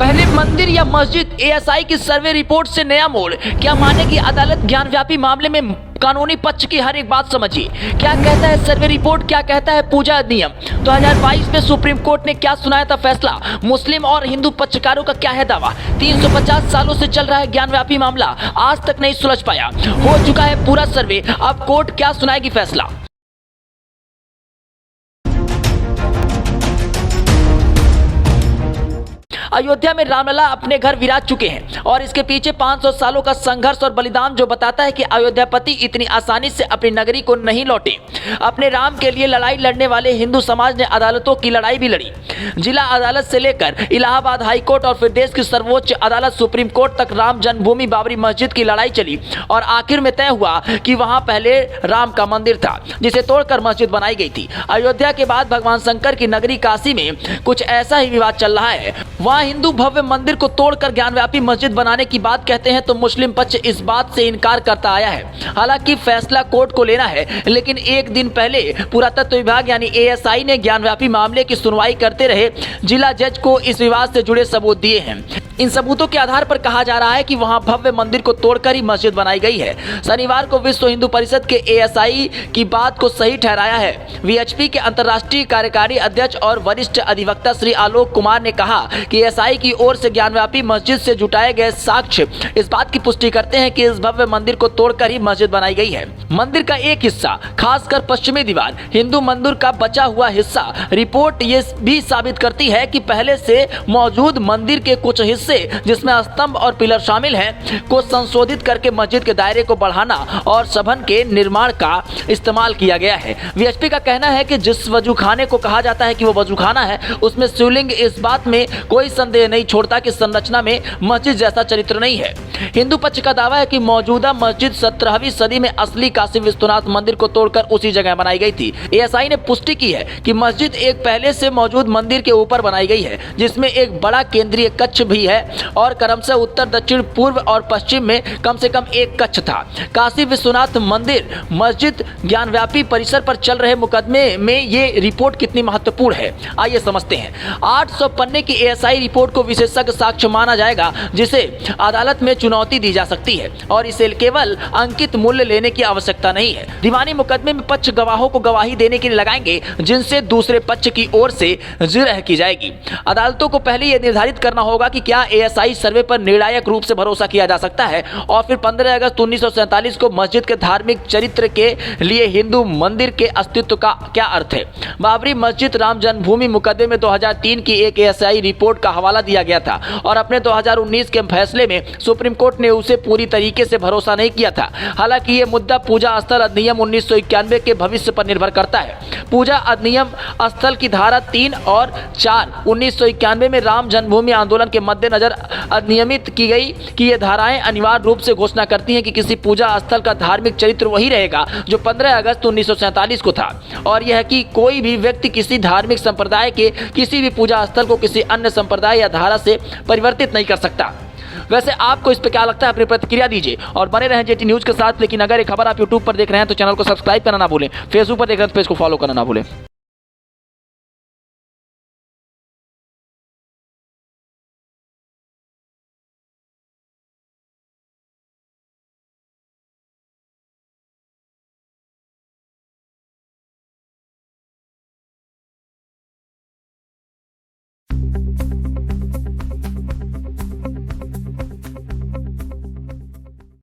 पहले मंदिर या मस्जिद, एएसआई की सर्वे रिपोर्ट से नया मोड़। क्या मानेगी अदालत? ज्ञानव्यापी मामले में कानूनी पक्ष की हर एक बात समझिए। क्या कहता है सर्वे रिपोर्ट, क्या कहता है पूजा अधिनियम। 2022 में सुप्रीम कोर्ट ने क्या सुनाया था फैसला। मुस्लिम और हिंदू पक्षकारों का क्या है दावा। 350 सालों से चल रहा है ज्ञानव्यापी मामला, आज तक नहीं सुलझ पाया। हो चुका है पूरा सर्वे, अब कोर्ट क्या सुनाएगी फैसला। अयोध्या में रामलला अपने घर विराज चुके हैं और इसके पीछे 500 सालों का संघर्ष और बलिदान जो बताता है कि अयोध्यापति इतनी आसानी से अपनी नगरी को नहीं लौटे। अपने राम के लिए लड़ाई लड़ने वाले हिंदू समाज ने अदालतों की लड़ाई भी लड़ी। जिला अदालत से लेकर इलाहाबाद हाई कोर्ट और फिर देश की सर्वोच्च अदालत सुप्रीम कोर्ट तक राम जन्मभूमि बाबरी मस्जिद की लड़ाई चली और आखिर में तय हुआ कि वहां पहले राम का मंदिर था जिसे तोड़कर मस्जिद बनाई गई थी। अयोध्या के बाद भगवान शंकर की नगरी काशी में कुछ ऐसा ही विवाद चल रहा है। वहां हिंदू भव्य मंदिर को तोड़कर ज्ञानव्यापी मस्जिद बनाने की बात कहते हैं तो मुस्लिम पक्ष इस बात से इनकार करता आया है। हालांकि फैसला कोर्ट को लेना है, लेकिन एक दिन पहले पुरातत्व विभाग यानी एएसआई ने ज्ञानव्यापी मामले की सुनवाई करते रहे जिला जज को इस विवाद से जुड़े सबूत दिए हैं। इन सबूतों के आधार पर कहा जा रहा है कि वहां भव्य मंदिर को तोड़कर ही मस्जिद बनाई गई है। शनिवार को विश्व हिंदू परिषद के एएसआई की बात को सही ठहराया है। वीएचपी के अंतर्राष्ट्रीय कार्यकारी अध्यक्ष और वरिष्ठ अधिवक्ता श्री आलोक कुमार ने कहा कि एएसआई की ओर से ज्ञानव्यापी मस्जिद से जुटाए गए साक्ष्य इस बात की पुष्टि करते हैं कि इस भव्य मंदिर को तोड़कर ही मस्जिद बनाई गई है। मंदिर का एक हिस्सा, खासकर पश्चिमी दीवार, हिंदू मंदिर का बचा हुआ हिस्सा। रिपोर्ट ये भी साबित करती है कि पहले से मौजूद मंदिर के कुछ हिस्से जिसमें स्तंभ और पिलर शामिल हैं को संशोधित करके मस्जिद के दायरे को बढ़ाना और सभन के निर्माण का इस्तेमाल किया गया है। वीएचपी का कहना है कि जिस वजूखाने को कहा जाता है कि वो वजूखाना है, उसमें शिवलिंग इस बात में कोई संदेह नहीं छोड़ता कि संरचना में मस्जिद जैसा चरित्र नहीं है। हिंदू पक्ष का दावा है कि मौजूदा मस्जिद 17वीं सदी में असली काशी विश्वनाथ मंदिर को तोड़कर उसी जगह बनाई गई थी। एएसआई ने पुष्टि की है कि मस्जिद एक पहले से मौजूद मंदिर के ऊपर बनाई गई है जिसमें एक बड़ा केंद्रीय कक्ष भी है और क्रमशः उत्तर, दक्षिण, पूर्व और पश्चिम में कम से कम एक कक्ष था। काशी विश्वनाथ मंदिर मस्जिद ज्ञानव्यापी परिसर पर चल रहे मुकदमे में ये रिपोर्ट कितनी महत्वपूर्ण है, आइए समझते हैं। 800 पन्ने की एएसआई रिपोर्ट को विशेषज्ञ साक्ष्य माना जाएगा जिसे अदालत में चुनौती दी जा सकती है और इसे केवल अंकित मूल्य लेने की आवश्यकता नहीं है। दीवानी मुकदमे में पक्ष गवाहों को गवाही देने के लिए लगाएंगे जिनसे दूसरे पक्ष की ओर से जिरह की जाएगी। अदालतों को पहले यह निर्धारित करना होगा कि क्या एएसआई सर्वे पर निर्णायक रूप से भरोसा किया जा सकता है और फिर 15 अगस्त 1947 को मस्जिद के धार्मिक चरित्र के लिए हिंदू मंदिर के अस्तित्व का क्या अर्थ है। बाबरी मस्जिद राम जन्मभूमि मुकदमे में 2003 की एक एएसआई रिपोर्ट का हवाला दिया गया था और अपने 2019 के फैसले में सुप्रीम कोर्ट ने उसे पूरी तरीके से भरोसा नहीं किया था। हालांकि ये मुद्दा पूजा स्थल अधिनियम 1991 के भविष्य पर निर्भर करता है। पूजा अधिनियम स्थल की धारा 3 और 4 1991 में राम जन्मभूमि आंदोलन के मद्देनजर अधिनियमित की गई कि ये धाराएं अनिवार्य रूप से घोषणा करती हैं कि किसी पूजा स्थल का धार्मिक चरित्र वही रहेगा जो 15 अगस्त 1947 को था और यह कि कोई भी व्यक्ति किसी धार्मिक संप्रदाय के किसी भी पूजा स्थल को किसी अन्य संप्रदाय या धारा से परिवर्तित नहीं कर सकता। वैसे आपको इस पे क्या लगता है, अपनी प्रतिक्रिया दीजिए और बने रहें जेटी न्यूज के साथ। लेकिन अगर ये खबर आप यूट्यूब पर देख रहे हैं तो चैनल को सब्सक्राइब करना ना भूलें, फेसबुक पर देख रहे हैं तो पेज को फॉलो करना ना भूलें।